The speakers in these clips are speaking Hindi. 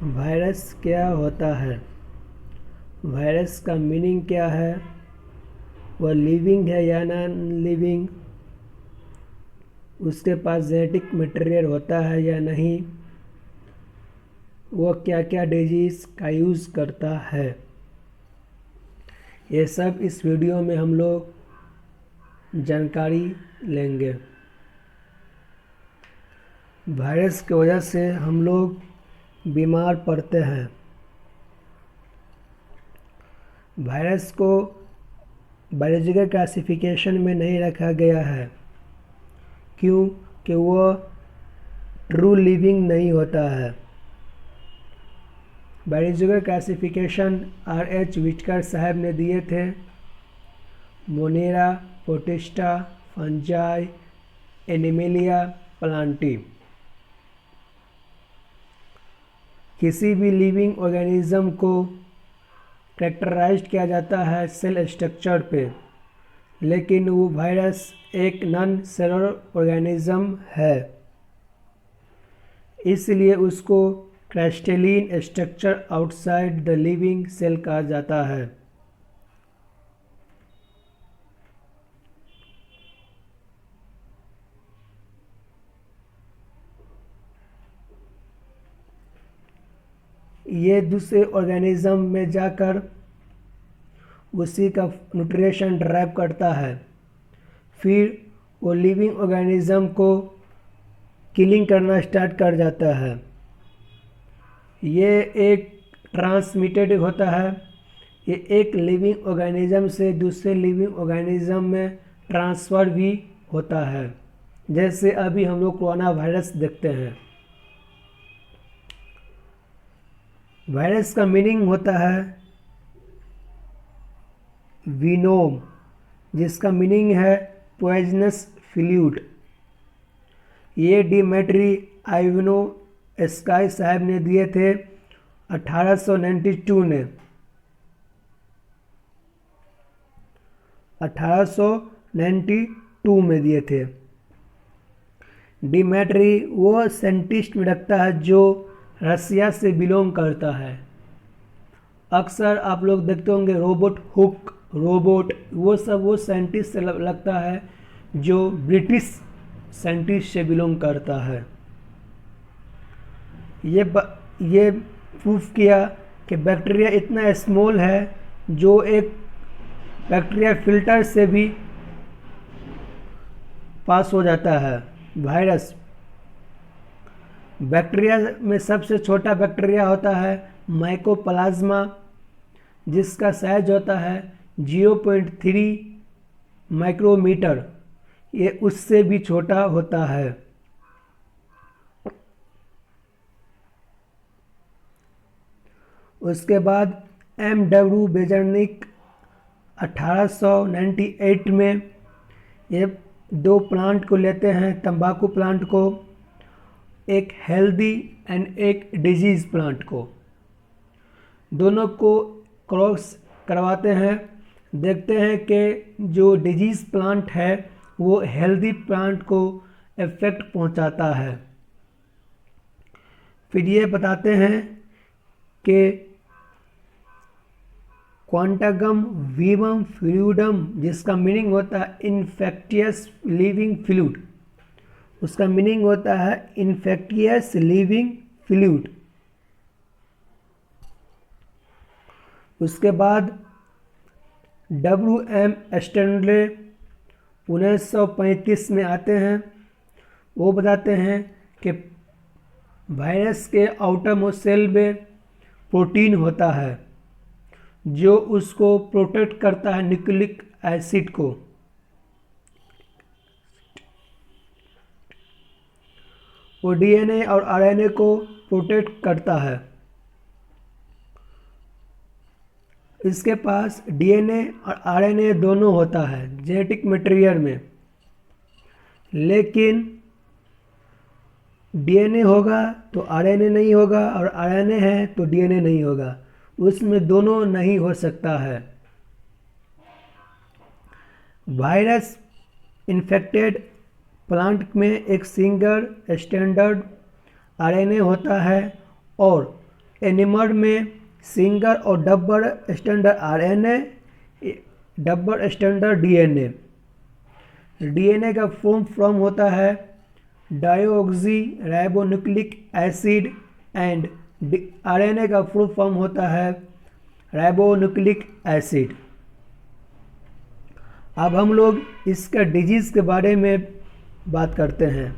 वायरस क्या होता है? वायरस का मीनिंग क्या है? वह लिविंग है या नॉन लिविंग? उसके पास जेनेटिक मटेरियल होता है या नहीं? वह क्या क्या डिजीज़ का यूज़ करता है? ये सब इस वीडियो में हम लोग जानकारी लेंगे। वायरस की वजह से हम लोग बीमार पड़ते हैं। वायरस को बायोलॉजिकल क्लासिफिकेशन में नहीं रखा गया है, क्यों कि वह ट्रू लिविंग नहीं होता है। Biological classification R.H. विटकर साहब ने दिए थे। Monera, protista, fungi, animalia, Plantae. किसी भी लिविंग ऑर्गेनिज्म को कैरेक्टराइज किया जाता है सेल स्ट्रक्चर पे, लेकिन वो वायरस एक नॉन सेलुलर ऑर्गेनिज्म है, इसलिए उसको crystalline structure outside the living cell कहा जाता है। ये दूसरे ऑर्गेनिज्म में जाकर उसी का न्यूट्रिशन ड्राइव करता है, फिर वो लिविंग ऑर्गेनिज्म को किलिंग करना स्टार्ट कर जाता है। ये एक ट्रांसमिटेड होता है। ये एक लिविंग ऑर्गेनिज्म से दूसरे लिविंग ऑर्गेनिज्म में ट्रांसफ़र भी होता है, जैसे अभी हम लोग कोरोना वायरस देखते हैं। वायरस का मीनिंग होता है वीनोम, जिसका मीनिंग है पॉइजनस फ्लूइड। ये डिमेट्री आइवनो स्काई साहब ने दिए थे 1892 में। 1892 में दिए थे। डिमेट्री वो साइंटिस्ट में रखता है जो रसिया से बिलोंग करता है। अक्सर आप लोग देखते होंगे रोबोट हुक, रोबोट, वो सब वो साइंटिस्ट से लगता है जो ब्रिटिश साइंटिस्ट से बिलोंग करता है। ये प्रूफ किया कि बैक्टीरिया इतना स्मॉल है जो एक बैक्टीरिया फिल्टर से भी पास हो जाता है। वायरस बैक्टीरिया में सबसे छोटा बैक्टीरिया होता है माइकोप्लाज्मा, जिसका साइज होता है 0.3 माइक्रोमीटर। ये उससे भी छोटा होता है। उसके बाद M.W. बेजर्निक 1898 में ये दो प्लांट को लेते हैं, तंबाकू प्लांट को, एक हेल्दी एंड एक डिजीज प्लांट को। दोनों को क्रॉस करवाते हैं, देखते हैं कि जो डिजीज प्लांट है वो हेल्दी प्लांट को इफेक्ट पहुंचाता है। फिर ये बताते हैं कि क्वांटागम वीवम फ्लूइडम, जिसका मीनिंग होता है इन्फेक्टियस लिविंग फ्लूइड, उसका मीनिंग होता है इन्फेक्टियस लिविंग फ्लूइड। उसके बाद W.M. स्टैनले 1935 में आते हैं। वो बताते हैं कि वायरस के आउटरमोस्ट सेल में प्रोटीन होता है जो उसको प्रोटेक्ट करता है न्यूक्लिक एसिड को। वो DNA और RNA को प्रोटेक्ट करता है। इसके पास DNA और RNA दोनों होता है जेनेटिक मटेरियल में, लेकिन DNA होगा तो RNA नहीं होगा और RNA है तो DNA नहीं होगा, उसमें दोनों नहीं हो सकता है। वायरस इन्फेक्टेड प्लांट में एक सिंगल स्टैंडर्ड RNA होता है और एनिमल में सिंगल और double standard RNA, double standard DNA. DNA का फुल फॉर्म होता है डायोक्सी राइबोन्यूक्लिक एसिड एंड आरएनए का फुल फॉर्म होता है राइबोन्यूक्लिक एसिड। अब हम लोग इसका डिजीज़ के बारे में बात करते हैं।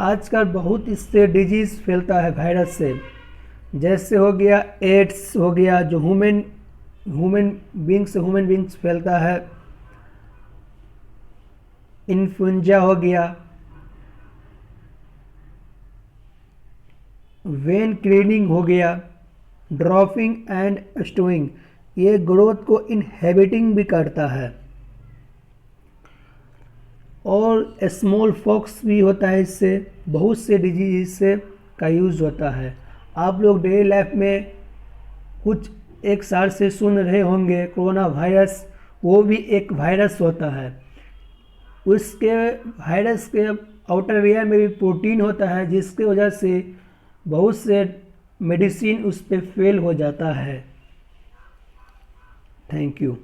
आजकल बहुत इससे डिजीज़ फैलता है वायरस से, जैसे हो गया एड्स हो गया जो ह्यूमन बींग्स से ह्यूमन बींग्स फैलता है, इन्फ्लुएंजा हो गया, वेन क्लीनिंग हो गया, ड्रॉपिंग एंड स्टोइंग, ये ग्रोथ को इनहेबिटिंग भी करता है, और स्मॉल पॉक्स भी होता है। इससे बहुत से डिजीज से का यूज़ होता है। आप लोग डेली लाइफ में कुछ एक साल से सुन रहे होंगे कोरोना वायरस, वो भी एक वायरस होता है। उसके वायरस के आउटर लेयर में भी प्रोटीन होता है, जिसकी वजह से बहुत से मेडिसिन उस पर फेल हो जाता है। Thank you.